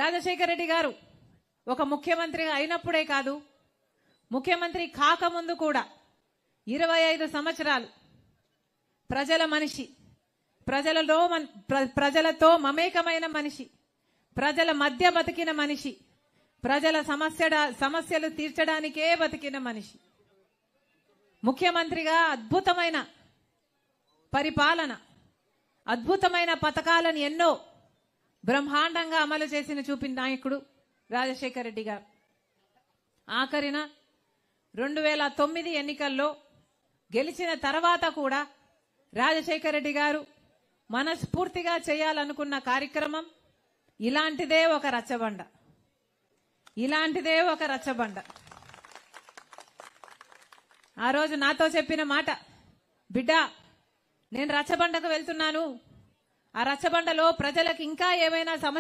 రాజశేఖర రెడ్డి గారు ఒక ముఖ్యమంత్రిగా అయినప్పుడే కాదు, ముఖ్యమంత్రి కాకముందు కూడా 25 సంవత్సరాలు ప్రజల మనిషి, ప్రజలతో మమేకమైన మనిషి, ప్రజల మధ్య బతికిన మనిషి, ప్రజల సమస్యలు తీర్చడానికే బతికిన మనిషి. ముఖ్యమంత్రిగా అద్భుతమైన పరిపాలన, అద్భుతమైన పథకాలను ఎన్నో బ్రహ్మాండంగా అమలు చేసిన చూపిన నాయకుడు రాజశేఖర రెడ్డి గారు. ఆఖరిన 2009 ఎన్నికల్లో గెలిచిన తర్వాత కూడా రాజశేఖర రెడ్డి గారు మనస్ఫూర్తిగా చేయాలనుకున్న కార్యక్రమం ఇలాంటిదే ఒక రచ్చబండ. ఆ రోజు నాతో చెప్పిన మాట, బిడ్డ నేను రచ్చబండకు వెళ్తున్నాను, ఆ రచ్చబండలో ప్రజలకు ఇంకా ఏమైనా సమస్య